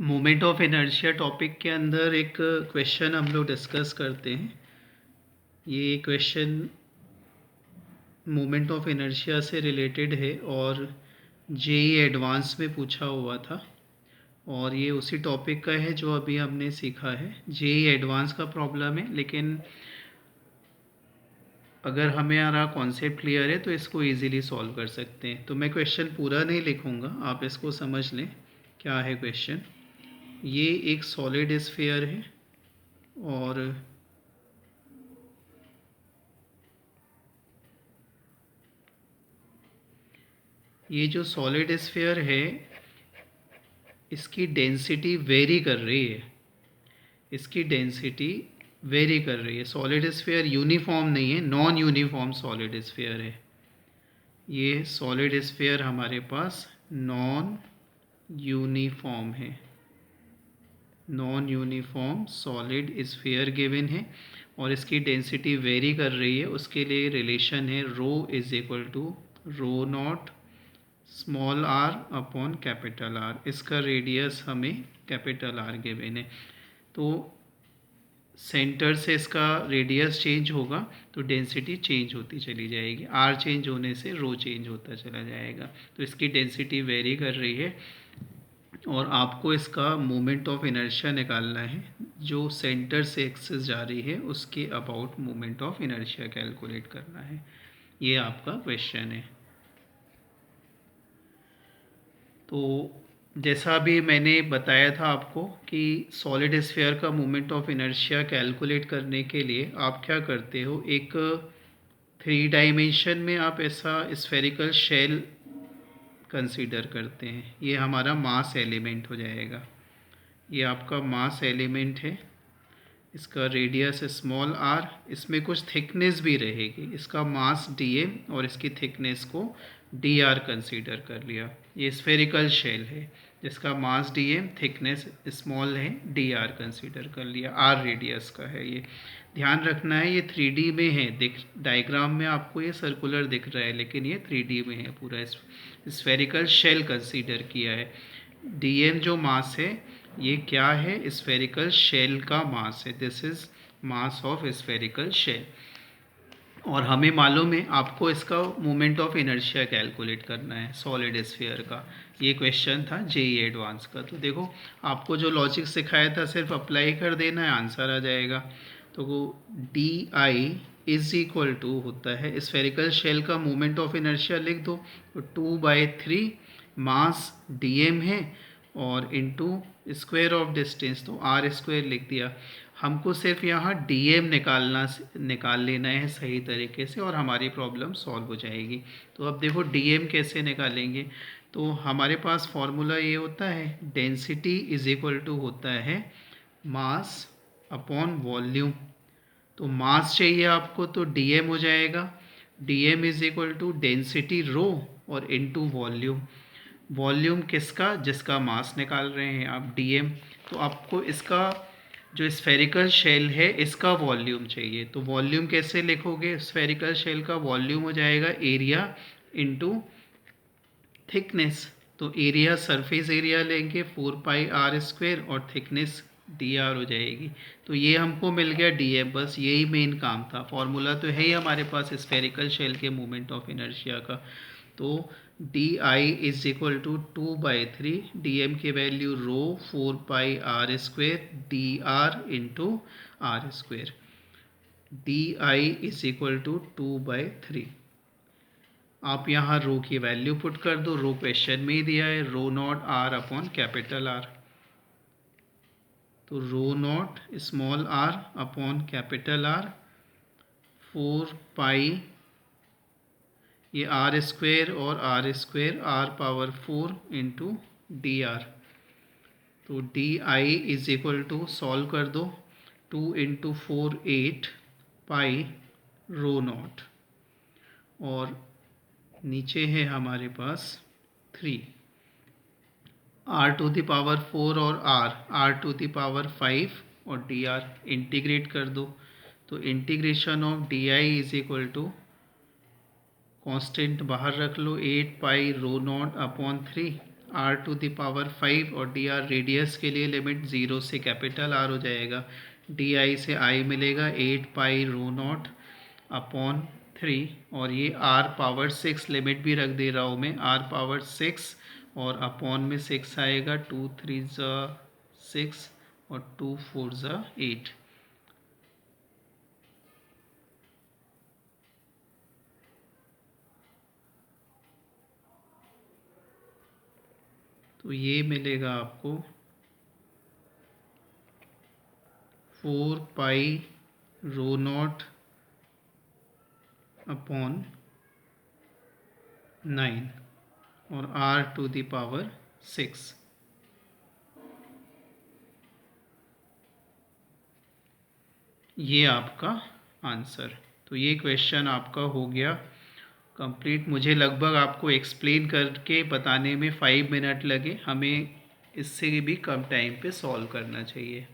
Moment of inertia topic के अंदर एक क्वेश्चन हम लोग डिस्कस करते हैं। ये क्वेश्चन मोमेंट ऑफ इनर्शिया से रिलेटेड है और जेई एडवांस में पूछा हुआ था और ये उसी टॉपिक का है जो अभी हमने सीखा है। जेई एडवांस का प्रॉब्लम है, लेकिन अगर हमारा कॉन्सेप्ट क्लियर है तो इसको इजीली सॉल्व कर सकते हैं। तो मैं क्वेश्चन पूरा नहीं लिखूँगा, आप इसको समझ लें क्या है क्वेश्चन। ये एक सॉलिड स्फीयर है और ये जो सॉलिड स्फीयर है इसकी डेंसिटी वेरी कर रही है, इसकी डेंसिटी वेरी कर रही है। सॉलिड स्फीयर यूनिफॉर्म नहीं है, नॉन यूनिफॉर्म सॉलिड स्फीयर है। ये सॉलिड स्फीयर हमारे पास नॉन यूनिफॉर्म है, non uniform solid sphere given है और इसकी डेंसिटी वेरी कर रही है। उसके लिए रिलेशन है rho is equal to rho not small R upon capital R. इसका रेडियस हमें कैपिटल आर गिवन है, तो सेंटर से इसका रेडियस चेंज होगा तो डेंसिटी चेंज होती चली जाएगी। आर चेंज होने से रो चेंज होता चला जाएगा। तो इसकी डेंसिटी वेरी कर रही है और आपको इसका मोमेंट ऑफ इनर्शिया निकालना है। जो सेंटर से एक्सिस जा रही है उसके about moment of inertia calculate करना है। ये आपका क्वेश्चन है। तो जैसा अभी मैंने बताया था आपको कि सॉलिड स्फीयर का मोमेंट ऑफ इनर्शिया कैलकुलेट करने के लिए आप क्या करते हो, एक 3 डायमेंशन में आप ऐसा स्फेरिकल शेल कंसीडर करते हैं। ये हमारा मास एलिमेंट हो जाएगा। ये आपका मास एलिमेंट है, इसका रेडियस स्मॉल आर, इसमें कुछ थिकनेस भी रहेगी। इसका मास dm और इसकी थिकनेस को dr कंसीडर कर लिया। ये स्फेरिकल शेल है जिसका मास dm, थिकनेस स्मॉल है, dr कंसीडर कर लिया। r रेडियस का है। ये ध्यान रखना है, ये 3D में है। डायग्राम में आपको ये सर्कुलर दिख रहा है, लेकिन ये 3D में है। पूरा स्फेरिकल शेल कंसीडर किया है। dm जो मास है ये क्या है, स्फेरिकल शेल का मास है। This is mass of spherical shell. और हमें मालूम है आपको इसका मोमेंट ऑफ इनर्शिया कैलकुलेट करना है सॉलिड स्फीयर का। ये क्वेश्चन था जेई एडवांस का। तो देखो, आपको जो लॉजिक सिखाया था सिर्फ अप्लाई कर देना है, आंसर आ जाएगा। तो वो D I is equal to होता है, स्फेरिकल शेल का मोमेंट ऑफ इनर्शिया लिख दो। तो 2/3 मास डीएम है और इनटू स्क्वायर ऑफ डिस्टेंस, तो आर स्क्वायर लिख दिया। हमको सिर्फ यहाँ डीएम निकाल लेना है सही तरीके से और हमारी प्रॉब्लम सॉल्व हो जाएगी। तो अब देखो डीएम कैसे निकालेंगे। तो हमारे पास फॉर्मूला ये होता है, डेंसिटी इज इक्वल टू होता है मास अपॉन वॉल्यूम। तो मास चाहिए आपको तो डीएम हो जाएगा, dm is equal to density rho और इनटू वॉल्यूम। वॉल्यूम किसका, जिसका मास निकाल रहे हैं आप, डीएम। तो आपको इसका जो स्फेरिकल शेल है इसका वॉल्यूम चाहिए। तो वॉल्यूम कैसे लिखोगे, स्फेरिकल शेल का वॉल्यूम हो जाएगा एरिया इनटू थिकनेस। तो एरिया सरफेस एरिया लेंगे 4πr² और थिकनेस dr हो जाएगी। तो ये हमको मिल गया dm। बस यही मेन काम था। फॉर्मूला तो है ही हमारे पास स्फेरिकल शेल के मोमेंट ऑफ इनर्शिया का। तो di is equal to 2/3 dm की value rho 4πr² dr into r²। di is equal to 2/3। आप यहाँ रो की वैल्यू पुट कर दो, रो क्वेश्चन में ही दिया है, rho not R upon capital R. तो rho not small R upon capital R 4π, ये r² और r², r⁴ इंटू dr। तो di is equal to, solve कर दो, 2 इंटू 4 8 पाई रो नॉट और नीचे है हमारे पास 3, r⁴ और r⁵ और dr इंटीग्रेट कर दो। तो integration of di is equal to, constant बाहर रख लो, 8 pi rho not upon 3 R to the power 5 और डी आर रेडियस के लिए लिमिट 0 से कैपिटल आर हो जाएगा। डी आई से आई मिलेगा 8 पाई रो नॉट अपॉन 3 और ये आर पावर 6 लिमिट भी रख दे रहा हूँ मैं, आर पावर 6 और अपॉन में 6 आएगा, 2 3 ज़ा 6 और 2 4 ज़ा 8। तो ये मिलेगा आपको 4 पाई रो नॉट अपॉन 9 और r टू द पावर 6। ये आपका आंसर। तो ये क्वेश्चन आपका हो गया कंप्लीट। मुझे लगभग आपको एक्सप्लेन करके बताने में 5 मिनट लगे, हमें इससे भी कम टाइम पे सॉल्व करना चाहिए।